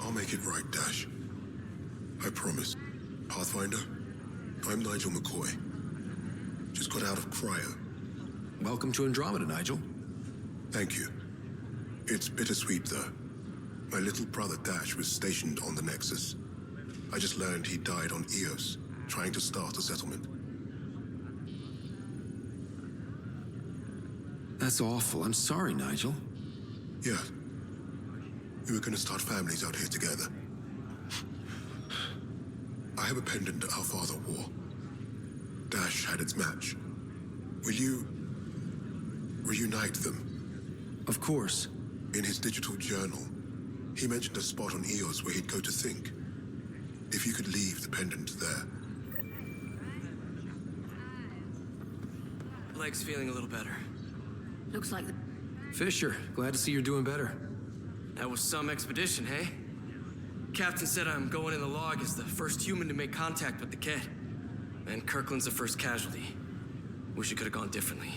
I'll make it right, Dash. I promise. Pathfinder, I'm Nigel McCoy. Just got out of cryo. Welcome to Andromeda, Nigel. Thank you. It's bittersweet, though. My little brother Dash was stationed on the Nexus. I just learned he died on Eos, trying to start a settlement. That's awful. I'm sorry, Nigel. Yeah. We were gonna start families out here together. I have a pendant our father wore. Dash had its match. Will you reunite them? Of course. In his digital journal, he mentioned a spot on Eos where he'd go to think. If you could leave the pendant there. Leg's feeling a little better. Looks like the... Fisher, glad to see you're doing better. That was some expedition, hey? Captain said I'm going in the log as the first human to make contact with the kid. And Kirkland's the first casualty. Wish it could have gone differently.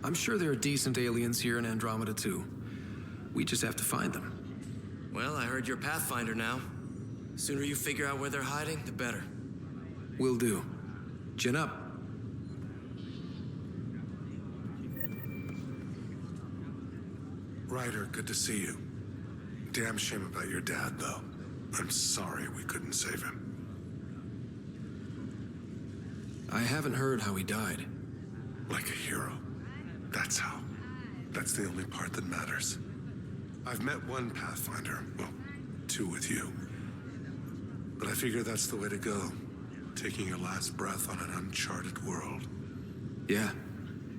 I'm sure there are decent aliens here in Andromeda, too. We just have to find them. Well, I heard you're a Pathfinder now. Sooner you figure out where they're hiding, the better. Will do. Chin up. Ryder, good to see you. Damn shame about your dad, though. I'm sorry we couldn't save him. I haven't heard how he died. Like a hero. That's how. That's the only part that matters. I've met one Pathfinder, well, two with you. But I figure that's the way to go. Taking your last breath on an uncharted world. Yeah,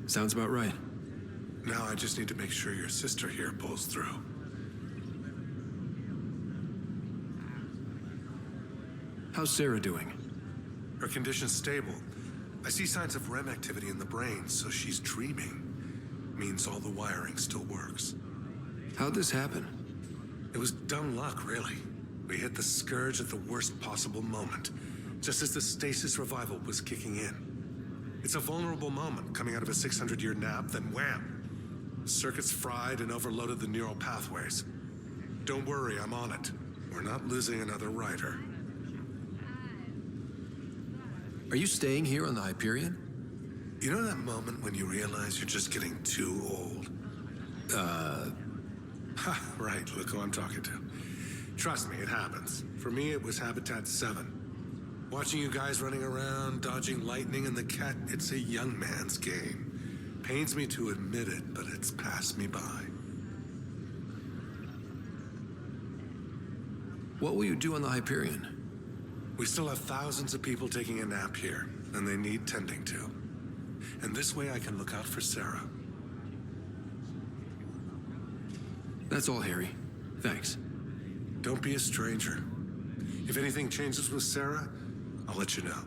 sounds about right. Now I just need to make sure your sister here pulls through. How's Sarah doing? Her condition's stable. I see signs of REM activity in the brain, so she's dreaming. Means all the wiring still works. How'd this happen? It was dumb luck, really. We hit the Scourge at the worst possible moment, just as the stasis revival was kicking in. It's a vulnerable moment, coming out of a 600-year nap, then wham! Circuits fried and overloaded the neural pathways. Don't worry, I'm on it. We're not losing another Ryder. Are you staying here on the Hyperion? You know that moment when you realize you're just getting too old? Right, look who I'm talking to. Trust me, it happens. For me, it was Habitat 7. Watching you guys running around, dodging lightning and the cat, it's a young man's game. Pains me to admit it, but it's passed me by. What will you do on the Hyperion? We still have thousands of people taking a nap here, and they need tending to. And this way I can look out for Sarah. That's all, Harry. Thanks. Don't be a stranger. If anything changes with Sarah, I'll let you know.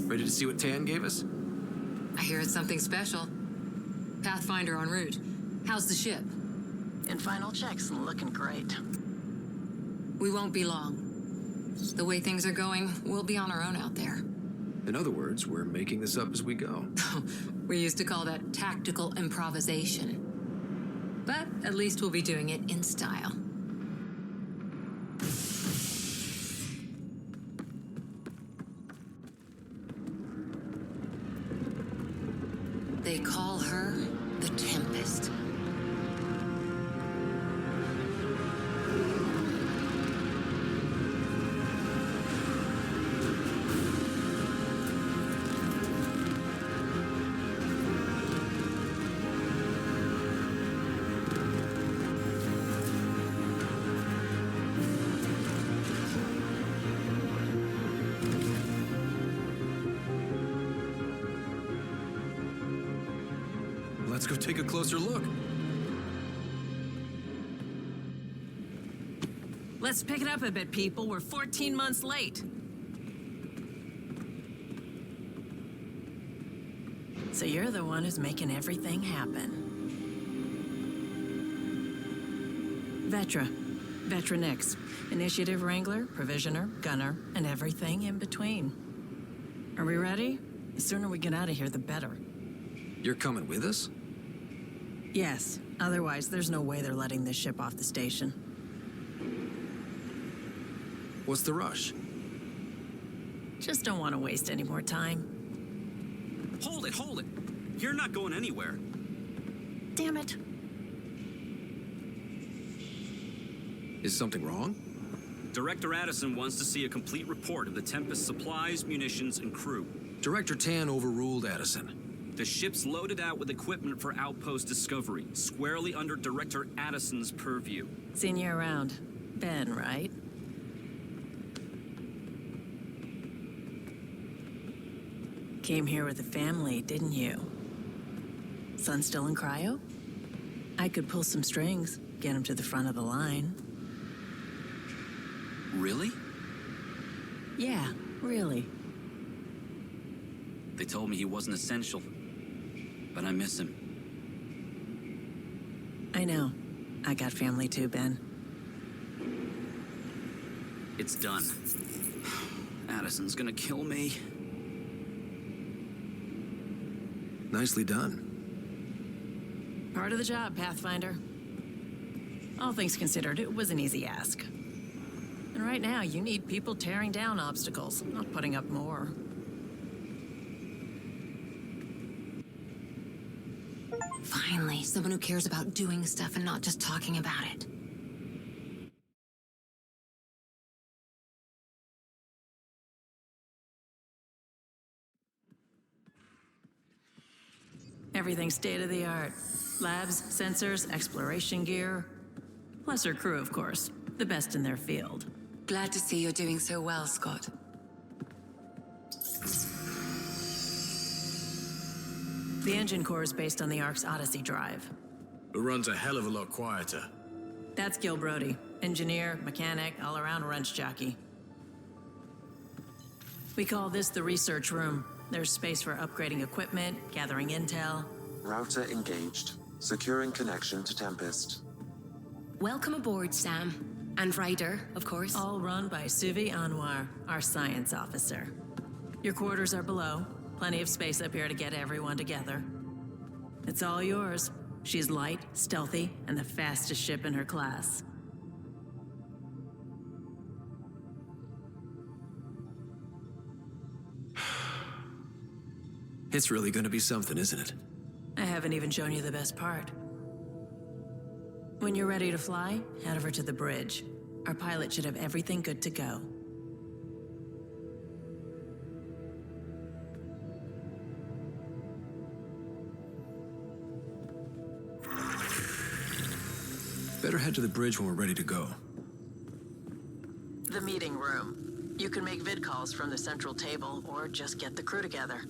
Ready to see what Tan gave us? I hear it's something special. Pathfinder en route. How's the ship? In final checks and looking great. We won't be long. The way things are going, we'll be on our own out there. In other words, we're making this up as we go. We used to call that tactical improvisation. But at least we'll be doing it in style. They call her the Tempest. Let's go take a closer look. Let's pick it up a bit, people. We're 14 months late. So you're the one who's making everything happen. Vetra Nix. Initiative Wrangler, Provisioner, Gunner, and everything in between. Are we ready? The sooner we get out of here, the better. You're coming with us? Yes. Otherwise, there's no way they're letting this ship off the station. What's the rush? Just don't want to waste any more time. Hold it! You're not going anywhere. Damn it. Is something wrong? Director Addison wants to see a complete report of the Tempest's supplies, munitions, and crew. Director Tan overruled Addison. The ship's loaded out with equipment for outpost discovery, squarely under Director Addison's purview. Seen you around. Ben, right? Came here with the family, didn't you? Son still in cryo? I could pull some strings, get him to the front of the line. Really? Yeah, really. They told me he wasn't essential, but I miss him. I know. I got family too, Ben. It's done. Addison's gonna kill me. Nicely done. Part of the job, Pathfinder. All things considered, it was an easy ask. And right now, you need people tearing down obstacles, not putting up more. Finally, someone who cares about doing stuff and not just talking about it. Everything's state-of-the-art. Labs, sensors, exploration gear. Plus her crew, of course. The best in their field. Glad to see you're doing so well, Scott. The engine core is based on the Ark's Odyssey drive. It runs a hell of a lot quieter. That's Gil Brody. Engineer, mechanic, all-around wrench jockey. We call this the research room. There's space for upgrading equipment, gathering intel. Router engaged. Securing connection to Tempest. Welcome aboard, Sam. And Ryder, of course. All run by Suvi Anwar, our science officer. Your quarters are below. Plenty of space up here to get everyone together. It's all yours. She's light, stealthy, and the fastest ship in her class. It's really gonna be something, isn't it? I haven't even shown you the best part. When you're ready to fly, head over to the bridge. Our pilot should have everything good to go. Better head to the bridge when we're ready to go. The meeting room. You can make vid calls from the central table or just get the crew together.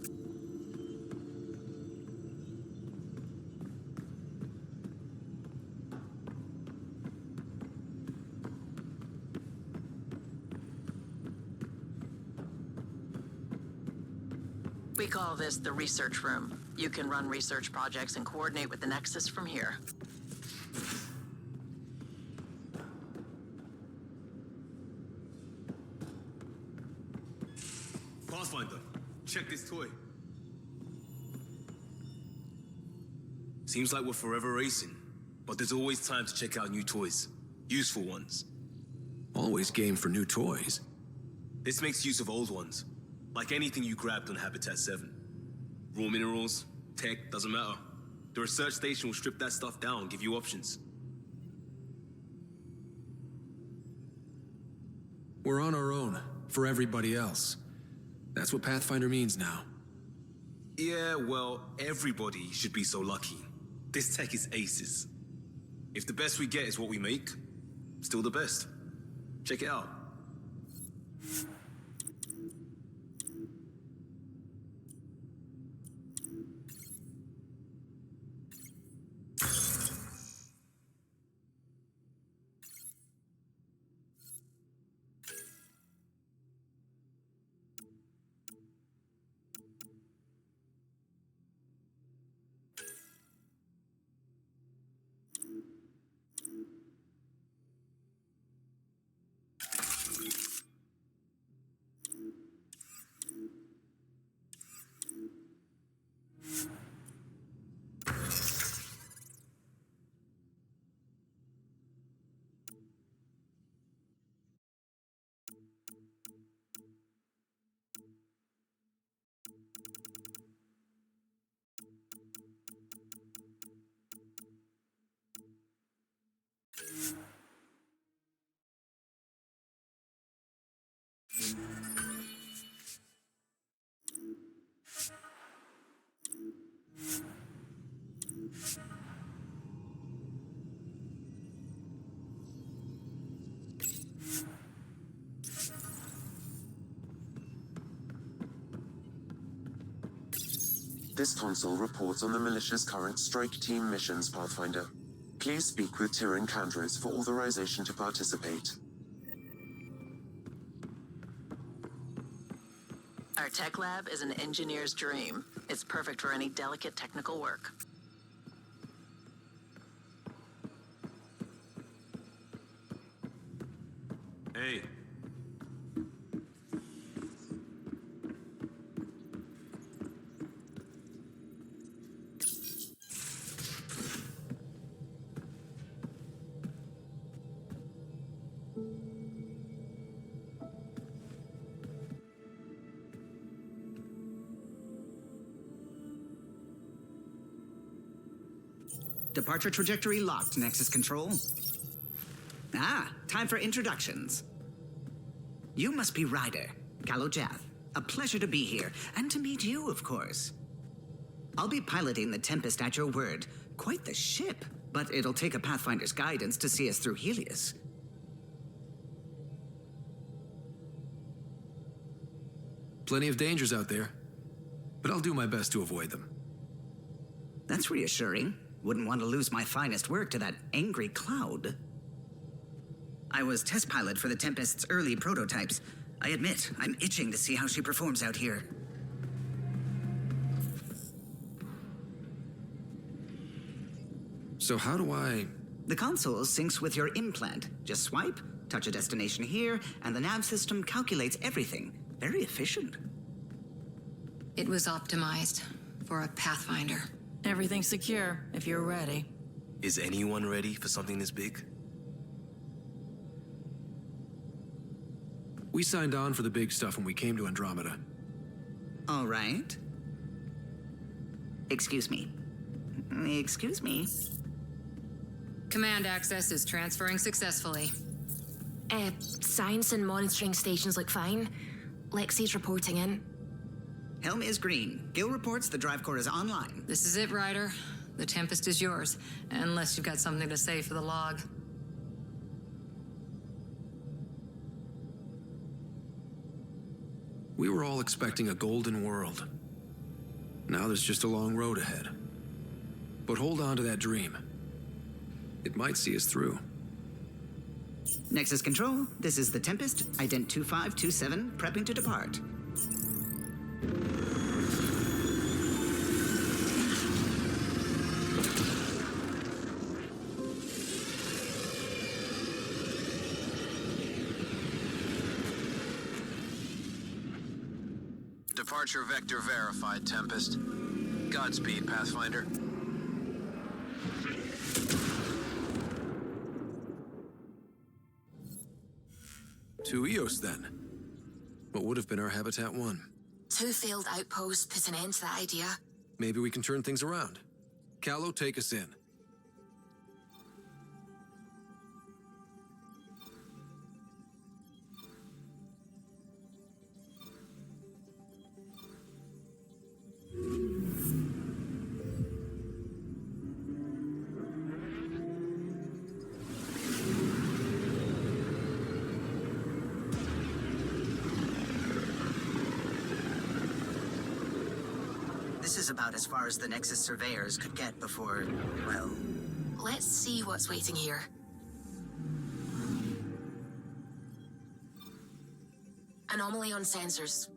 We call this the research room. You can run research projects and coordinate with the Nexus from here. Pathfinder, check this toy. Seems like we're forever racing, but there's always time to check out new toys. Useful ones. Always game for new toys. This makes use of old ones, like anything you grabbed on Habitat 7. Raw minerals, tech, doesn't matter. The research station will strip that stuff down and give you options. We're on our own, for everybody else. That's what Pathfinder means now. Yeah, well, everybody should be so lucky. This tech is aces. If the best we get is what we make, still the best. Check it out. This console reports on the militia's current strike team missions, Pathfinder. Please speak with Tyrion Candrus for authorization to participate. Our tech lab is an engineer's dream. It's perfect for any delicate technical work. Hey. Departure trajectory locked, Nexus Control. Ah, time for introductions. You must be Ryder, Kalojath. A pleasure to be here, and to meet you, of course. I'll be piloting the Tempest at your word. Quite the ship, but it'll take a Pathfinder's guidance to see us through Helios. Plenty of dangers out there, but I'll do my best to avoid them. That's reassuring. Wouldn't want to lose my finest work to that angry cloud. I was test pilot for the Tempest's early prototypes. I admit, I'm itching to see how she performs out here. So how do I... The console syncs with your implant. Just swipe, touch a destination here, and the nav system calculates everything. Very efficient. It was optimized for a Pathfinder. Everything's secure, if you're ready. Is anyone ready for something this big? We signed on for the big stuff when we came to Andromeda. All right. Excuse me. Excuse me. Command access is transferring successfully. Science and monitoring stations look fine. Lexi's reporting in. Helm is green. Gil reports the drive core is online. This is it, Ryder. The Tempest is yours, unless you've got something to say for the log. We were all expecting a golden world. Now there's just a long road ahead. But hold on to that dream. It might see us through. Nexus Control, this is the Tempest, ident 2527, prepping to depart. Departure vector verified, Tempest. Godspeed, Pathfinder. To Eos, then. What would have been our Habitat 1? 2 failed outposts put an end to that idea. Maybe we can turn things around. Calo, take us in. This is about as far as the Nexus surveyors could get before, well... Let's see what's waiting here. Anomaly on sensors.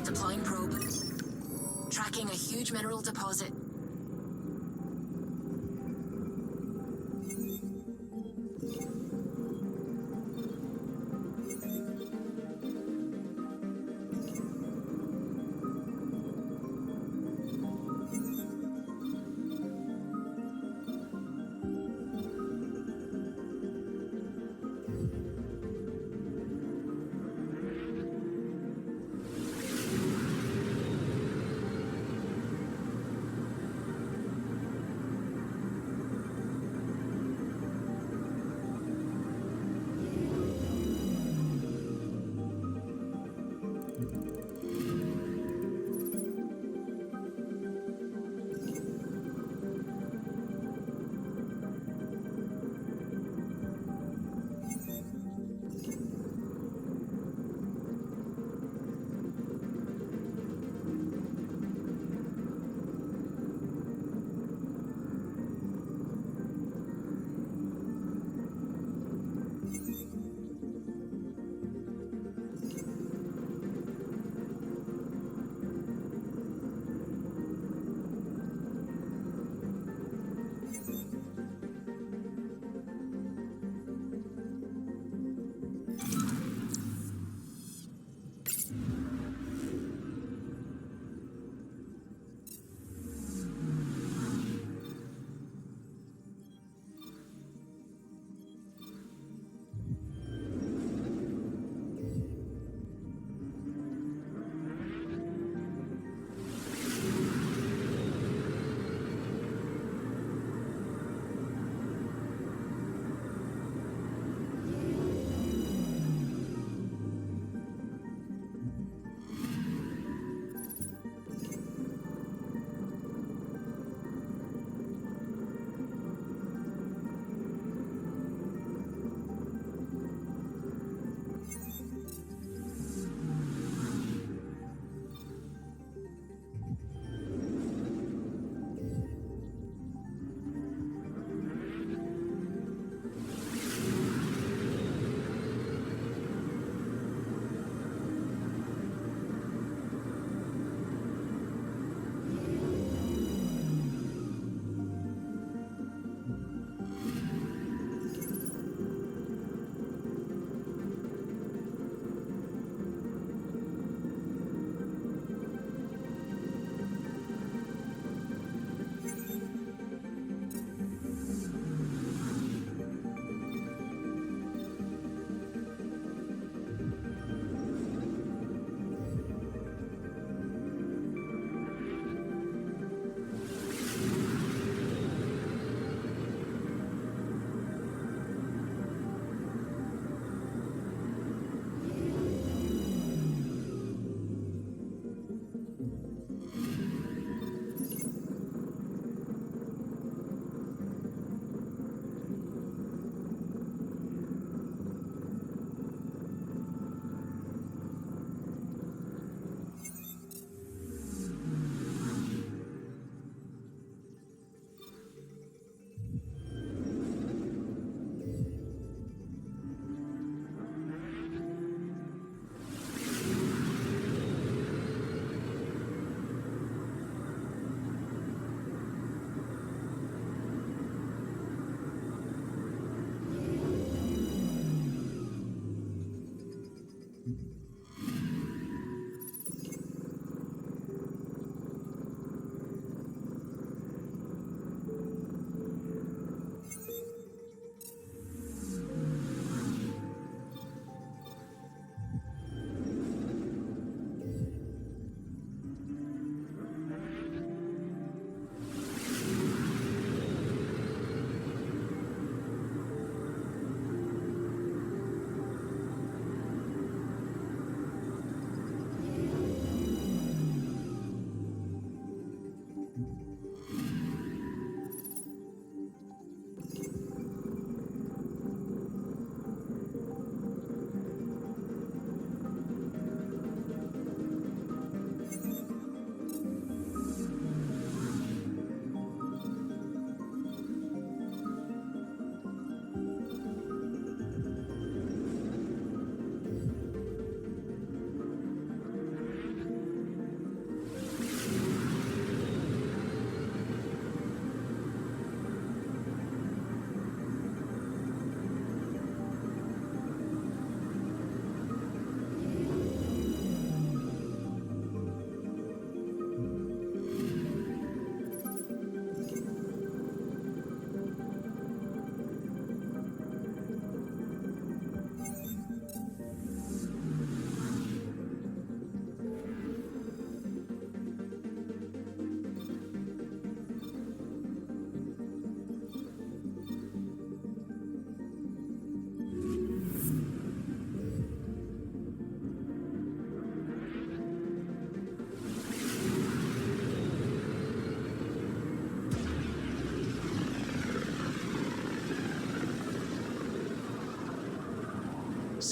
Deploying probe. Tracking a huge mineral deposit.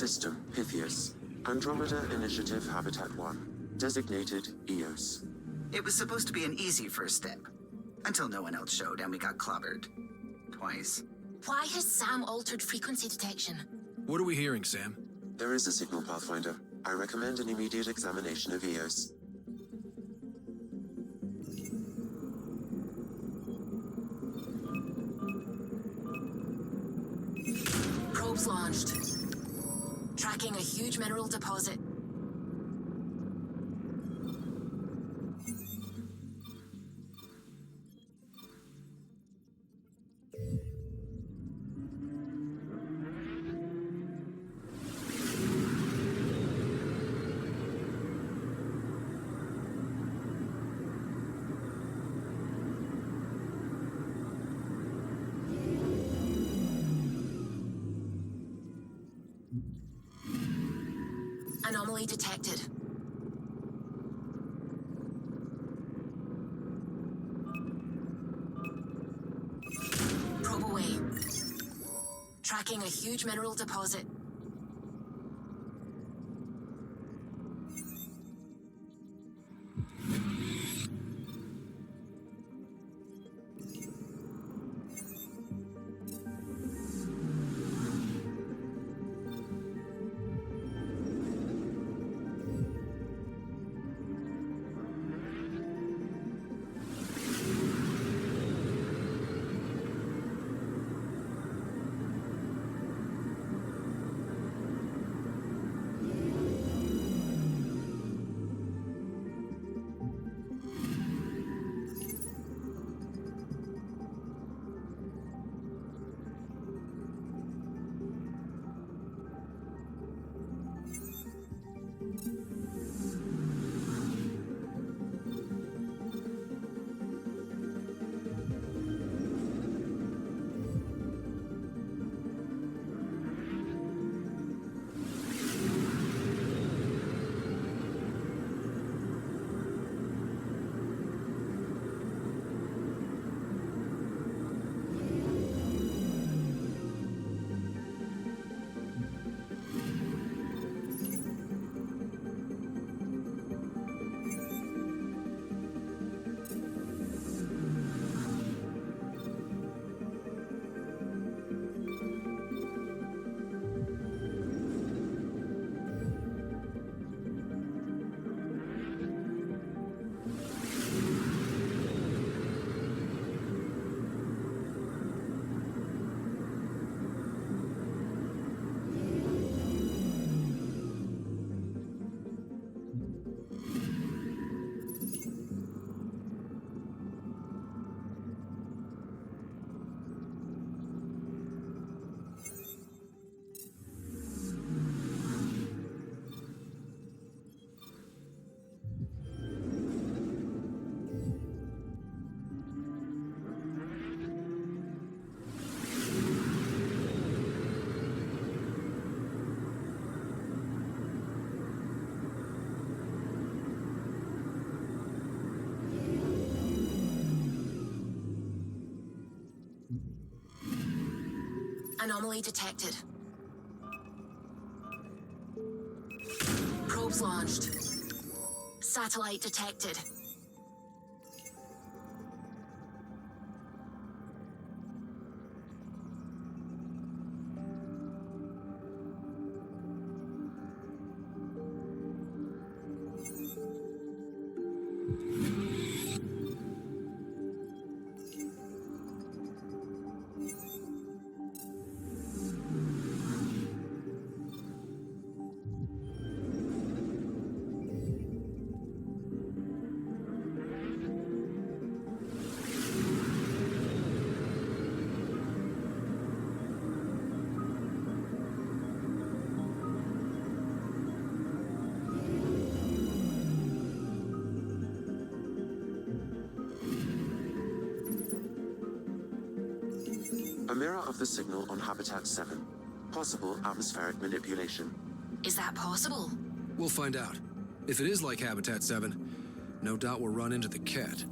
System, Pythias. Andromeda Initiative Habitat 1. Designated EOS. It was supposed to be an easy first step. Until no one else showed and we got clobbered. Twice. Why has Sam altered frequency detection? What are we hearing, Sam? There is a signal, Pathfinder. I recommend an immediate examination of EOS. Probes launched. Tracking a huge mineral deposit. Anomaly detected. Probe away. Tracking a huge mineral deposit. Anomaly detected. Probes launched. Satellite detected. A mirror of the signal on Habitat 7. Possible atmospheric manipulation. Is that possible? We'll find out. If it is like Habitat 7, no doubt we'll run into the Ket.